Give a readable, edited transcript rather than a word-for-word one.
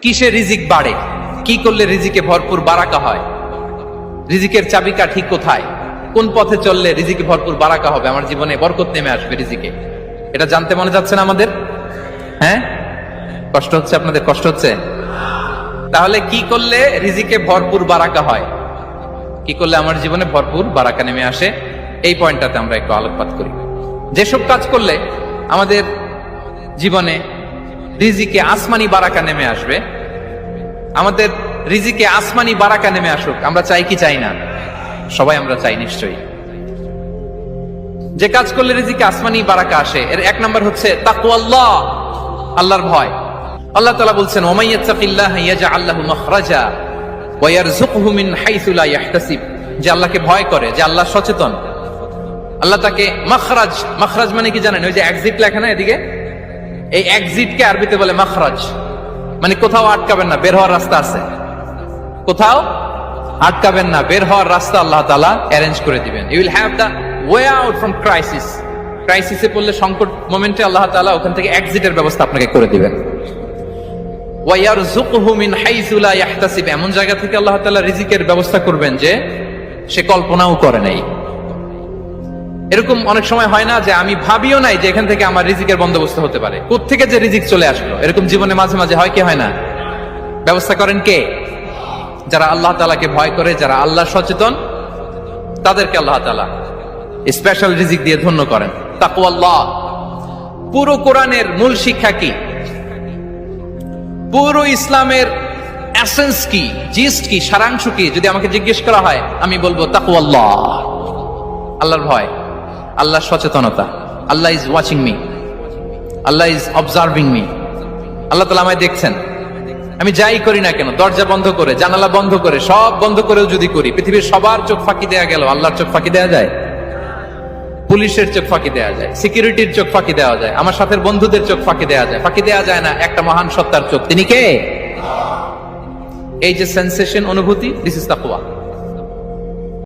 কিসে রিজিক বাড়ে, কি করলে রিজিকে ভরপুর বারাকা হয়, রিজিকের চাবিকা ঠিক কোথায়, কোন পথে চললে রিজিকে ভরপুর বারাকা হবে, আমার জীবনে বরকত নেমে আসবে রিজিকে, এটা জানতে মনে যাচ্ছে না আমাদের? হ্যাঁ, কষ্ট হচ্ছে আপনাদের? কষ্ট হচ্ছে? তাহলে কি করলে রিজিকে ভরপুর বারাকা হয়, কি করলে আমার জীবনে ভরপুর বারাকা নেমে আসে, এই পয়েন্টটাতে আমরা একটু আলোকপাত করি। যেসব কাজ করলে আমাদের জীবনে রিজিকে আসমানি বারাকা নেমে আসবে, আমাদের রিজিকে আসমানি বারাকা নেমে আসুক, আমরা চাই কি চাই না? সবাই আমরা চাই নিশ্চয়ই। যে কাজ করলে রিজিকে আসমানি বারাকা আসে, এর এক নাম্বার হচ্ছে তাকওয়াল্লাহ, আল্লাহর ভয়। আল্লাহ তাআলা বলছেন, ওয়া মাইয়াত্তাকিল্লাহা ইয়াজআল লাহু মাখরাজা ওয়া ইয়ারযুকহু মিন হাইসু লা ইয়াহতাসিব। যে আল্লাহকে ভয় করে, যে আল্লাহ সচেতন, আল্লাহ তাকে মাখরাজ, মাখরাজ মানে কি জানেন? ওই যে এক্সিট লেখা না এদিকে, এই এক্সিটকে আরবিতে বলে মাখরাজ, মানে কোথাও আটকাবেন না, বের হওয়ার রাস্তা আছে, কোথাও আটকাবেন না, বের হওয়ার রাস্তা আল্লাহ তাআলা অ্যারেঞ্জ করে দিবেন। You will have the way out from crisis. ক্রাইসিসে পড়লে, সংকট মোমেন্টে আল্লাহ তাআলা ওখান থেকে এক্সিটের ব্যবস্থা আপনাকে করে দিবেন। ওয়া ইয়ারযুকহু মিন হাইসু লা ইয়াহতাসিব, এমন জায়গা থেকে আল্লাহ তাআলা রিজিকের ব্যবস্থা করবেন যে সে কল্পনাও করে নাই। এরকম অনেক সময় হয় না যে আমি ভাবিও নাই যে এখান থেকে আমার রিজিকের বন্দোবস্ত হতে পারে, কোত্থেকে যে রিজিক চলে আসলো, এরকম জীবনে মাঝে মাঝে হয় কি হয় না? ব্যবস্থা করেন কে? যারা আল্লাহ তাআলাকে ভয় করে, যারা আল্লাহ সচেতন, তাদেরকে আল্লাহ তাআলা স্পেশাল রিজিক দিয়ে ধন্য করেন। তাকওয়াল্লাহ। পুরো কোরআনের মূল শিক্ষা কি, পুরো ইসলামের এসেন্স কি, জিস্ট কি, সারাংশ কি, যদি আমাকে জিজ্ঞেস করা হয় আমি বলবো তাকওয়াল্লাহ, আল্লাহর ভয়, আল্লাহর সচেতনতা। Allah is watching me, Allah is observing me. Allah তাআলা আমায় দেখছেন, আমি যাই করি না কেন, দরজা বন্ধ করে, জানালা বন্ধ করে, সব বন্ধ করেও যদি করি, পৃথিবীর সবার চোখ ফাঁকি দেয়া গেল, আল্লাহর চোখ ফাঁকি দেয়া যায়? পুলিশের চোখ ফাঁকি দেয়া যায়, সিকিউরিটির চোখ ফাঁকি দেওয়া যায়, আমার সাথে বন্ধুদের চোখ ফাঁকি দেয়া যায়, ফাঁকি দেয়া যায় না একটা মহান সত্তার চোখ। তিনি কে? এই যে সেন্সেশন, অনুভূতি, দিস ইজ তাকওয়া।